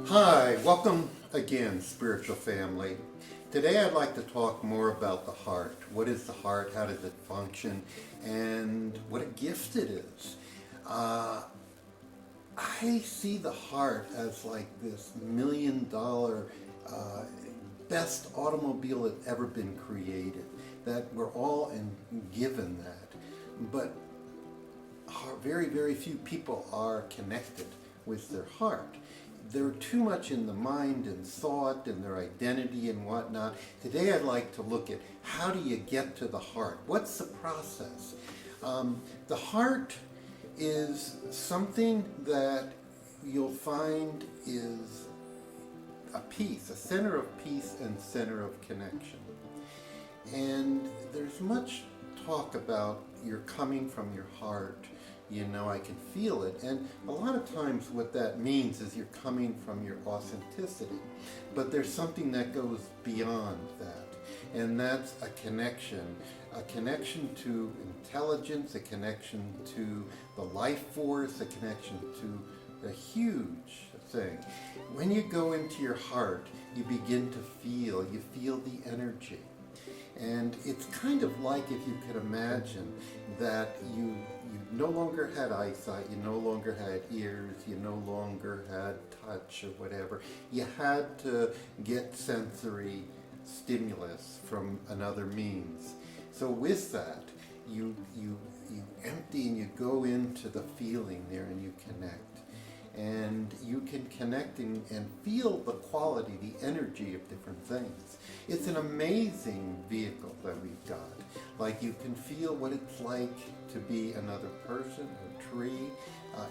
Hi, welcome again, spiritual family. Today I'd like to talk more about the heart. What is the heart? How does it function? And what a gift it is. I see the heart as like this $1 million best automobile that ever been created. That we're all given that. But very, very few people are connected with their heart. They're too much in the mind and thought and their identity and whatnot. Today I'd like to look at how do you get to the heart? What's the process? The heart is something that you'll find is a peace, a center of peace and center of connection. And there's much talk about you're coming from your heart. I can feel it. And a lot of times what that means is you're coming from your authenticity. But there's something that goes beyond that. And that's a connection to intelligence, a connection to the life force, a connection to a huge thing. When you go into your heart, you begin to feel the energy. And it's kind of like if you could imagine that you no longer had eyesight, you no longer had ears, you no longer had touch or whatever. You had to get sensory stimulus from another means. So with that, you empty and you go into the feeling there and you connect. And you can connect and feel the quality, the energy of different things. It's an amazing vehicle that we've got. Like you can feel what it's like to be another person, a tree,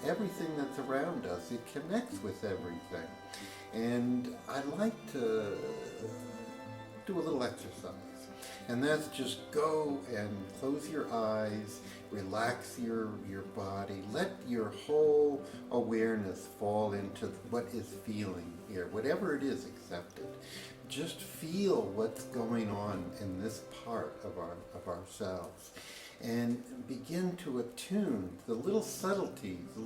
everything that's around us. It connects with everything. And I like to do a little exercise. And that's just go and close your eyes, relax your body, let your whole awareness fall into what is feeling here. Whatever it is, accept it. Just feel what's going on in this part of ourselves. And begin to attune the little subtleties, the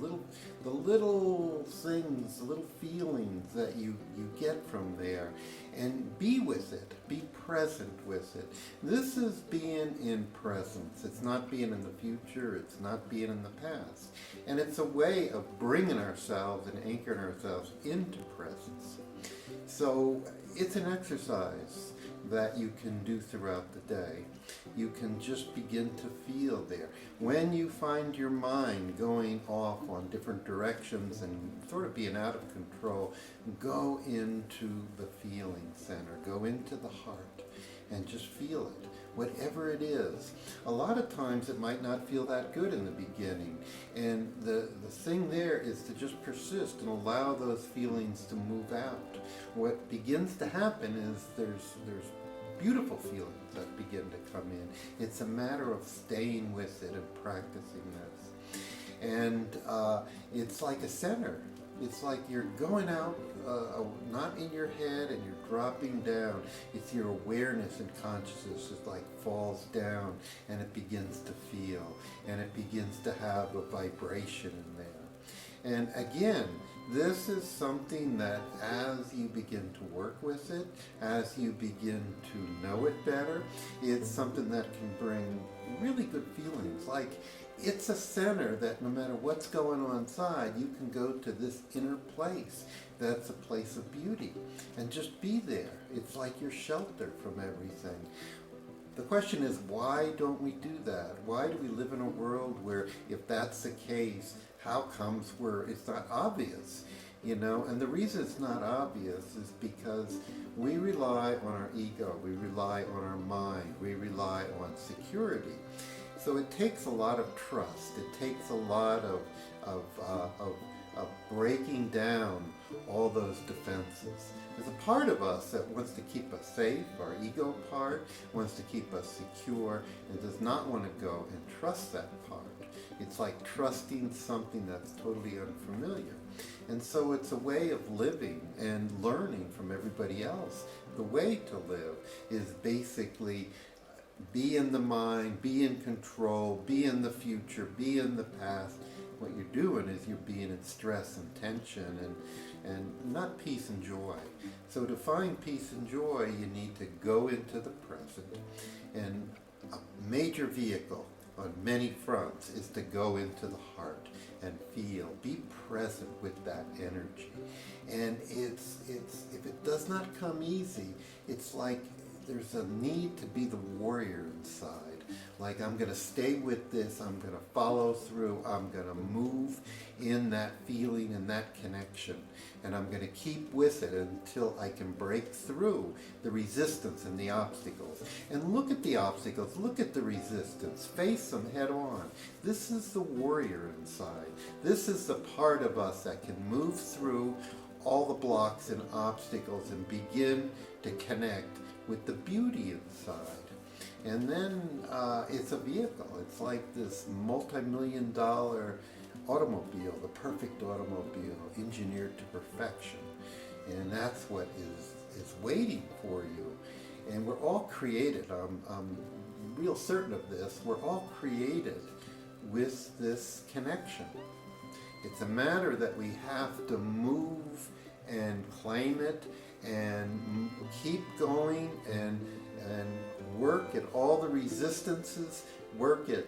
little things, the little feelings that you get from there, and be with it, be present with it. This is being in presence. It's not being in the future, it's not being in the past. And it's a way of bringing ourselves and anchoring ourselves into presence. So it's an exercise that you can do throughout the day. You can just begin to feel there. When you find your mind going off on different directions and sort of being out of control, go into the feeling center, go into the heart and just feel it, whatever it is. A lot of times it might not feel that good in the beginning, and the thing there is to just persist and allow those feelings to move out. What begins to happen is there's beautiful feelings that begin to come in. It's a matter of staying with it and practicing this. And it's like a center. It's like you're going out, not in your head, and you're dropping down. It's your awareness and consciousness is like falls down, and it begins to feel, and it begins to have a vibration in there. And again, this is something that as you begin to work with it, as you begin to know it better, it's something that can bring really good feelings. Like it's a center that no matter what's going on inside, you can go to this inner place that's a place of beauty and just be there. It's like your shelter from everything. The question is, why don't we do that? Why do we live in a world where, if that's the case, how comes it's not obvious? And the reason it's not obvious is because we rely on our ego, we rely on our mind, we rely on security. So it takes a lot of trust. It takes a lot of breaking down all those defenses. There's a part of us that wants to keep us safe. Our ego part wants to keep us secure and does not want to go and trust that part. It's like trusting something that's totally unfamiliar. And so it's a way of living and learning from everybody else. The way to live is basically be in the mind, be in control, be in the future, be in the past. What you're doing is you're being in stress and tension and not peace and joy. So to find peace and joy, you need to go into the present. And a major vehicle on many fronts is to go into the heart and feel, be present with that energy. And it's if it does not come easy, it's like there's a need to be the warrior inside. Like, I'm going to stay with this, I'm going to follow through, I'm going to move in that feeling and that connection. And I'm going to keep with it until I can break through the resistance and the obstacles. And look at the obstacles, look at the resistance, face them head on. This is the warrior inside. This is the part of us that can move through all the blocks and obstacles and begin to connect with the beauty inside. And then it's a vehicle. It's like this multi-million-dollar automobile, the perfect automobile, engineered to perfection. And that's what is waiting for you. And we're all created, I'm real certain of this, we're all created with this connection. It's a matter that we have to move and claim it and keep going and work at all the resistances, work at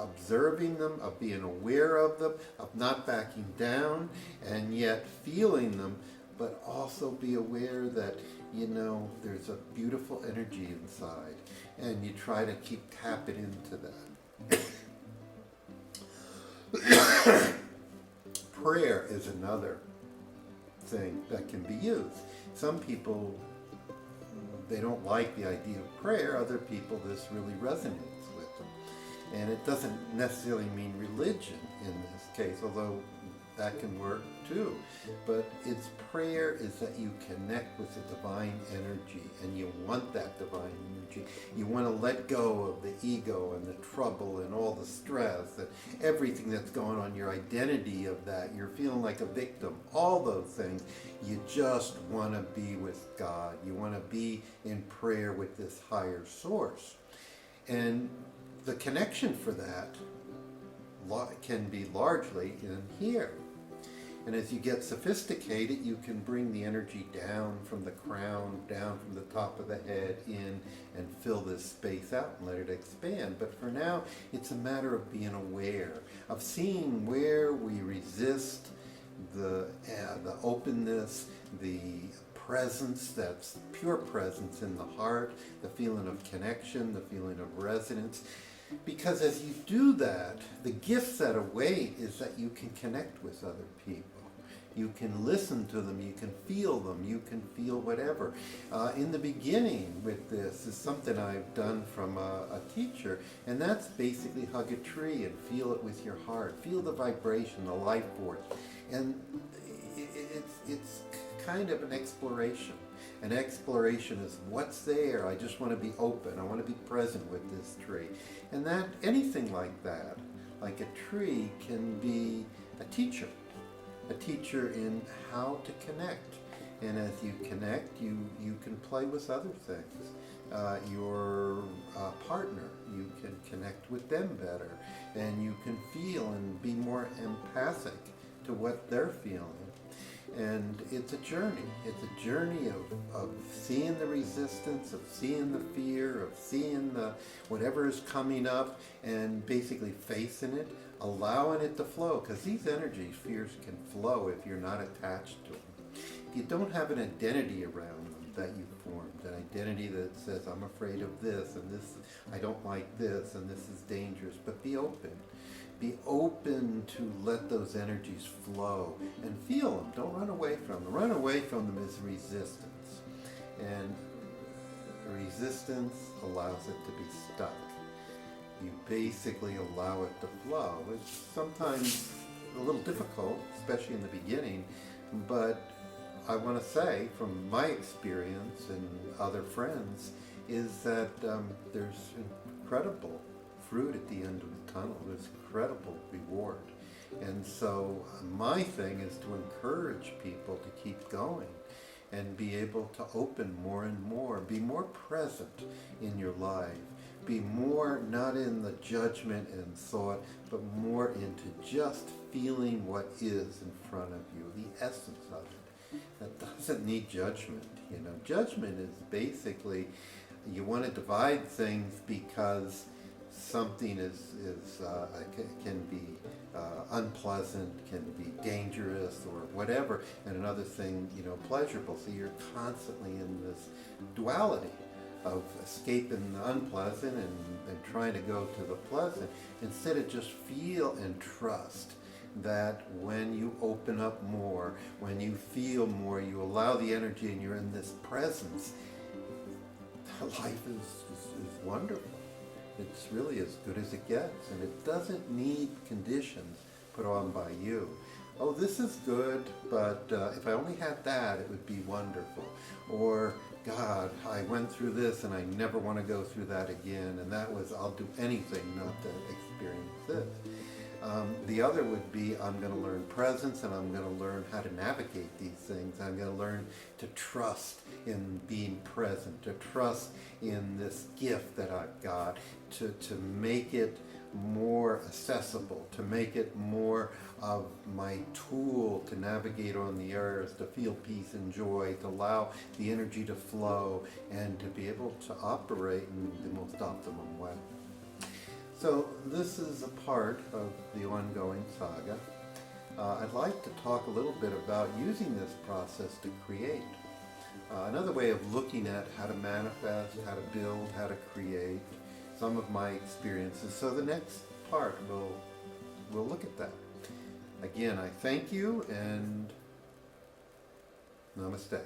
observing them, of being aware of them, of not backing down, and yet feeling them, but also be aware that, you know, there's a beautiful energy inside, and you try to keep tapping into that. Prayer is another thing that can be used. Some people, they don't like the idea of prayer. Other people, this really resonates with them. And it doesn't necessarily mean religion in this case, although that can work too. But it's prayer is that you connect with the divine energy, and you want that divine energy. You want to let go of the ego and the trouble and all the stress and everything that's going on, your identity of that. You're feeling like a victim, all those things. You just want to be with God. You want to be in prayer with this higher source. And the connection for that can be largely in here. And as you get sophisticated, you can bring the energy down from the crown, down from the top of the head, in, and fill this space out and let it expand. But for now, it's a matter of being aware, of seeing where we resist the openness, the presence, that's pure presence in the heart, the feeling of connection, the feeling of resonance. Because as you do that, the gifts that await is that you can connect with other people. You can listen to them, you can feel them, you can feel whatever. In the beginning with this is something I've done from a teacher, and that's basically hug a tree and feel it with your heart. Feel the vibration, the life force. And it's kind of an exploration. An exploration is what's there. I just want to be open. I want to be present with this tree. And that, anything like that, like a tree, can be a teacher in how to connect. And as you connect, you can play with other things. Your partner, you can connect with them better, and you can feel and be more empathic to what they're feeling. And it's a journey. It's a journey of seeing the resistance, of seeing the fear, of seeing the whatever is coming up, and basically facing it, allowing it to flow. Because these energies, fears, can flow if you're not attached to them. If you don't have an identity around them that you formed, an identity that says, I'm afraid of this, and this, I don't like this, and this is dangerous, but be open. Be open to let those energies flow and feel them. Don't run away from them. Run away from them is resistance. And resistance allows it to be stuck. You basically allow it to flow. It's sometimes a little difficult, especially in the beginning, but I want to say from my experience and other friends is that there's incredible fruit at the end of the tunnel. There's incredible reward. And so my thing is to encourage people to keep going and be able to open more and more, be more present in your life, be more not in the judgment and thought, but more into just feeling what is in front of you, the essence of it. That doesn't need judgment. You know, judgment is basically you want to divide things because something can be unpleasant, can be dangerous, or whatever, and another thing, you know, pleasurable. So you're constantly in this duality of escaping the unpleasant and trying to go to the pleasant, instead of just feel and trust that when you open up more, when you feel more, you allow the energy and you're in this presence, life is wonderful. It's really as good as it gets, and it doesn't need conditions put on by you. Oh, this is good, but if I only had that, it would be wonderful. Or, God, I went through this and I never want to go through that again, and that was, I'll do anything not to experience this. The other would be, I'm going to learn presence, and I'm going to learn how to navigate these things. I'm going to learn to trust in being present, to trust in this gift that I've got, to make it more accessible, to make it more of my tool to navigate on the earth, to feel peace and joy, to allow the energy to flow, and to be able to operate in the most optimum way. So this is a part of the ongoing saga. I'd like to talk a little bit about using this process to create. Another way of looking at how to manifest, how to build, how to create, some of my experiences. So the next part we'll look at that. Again, I thank you, and namaste.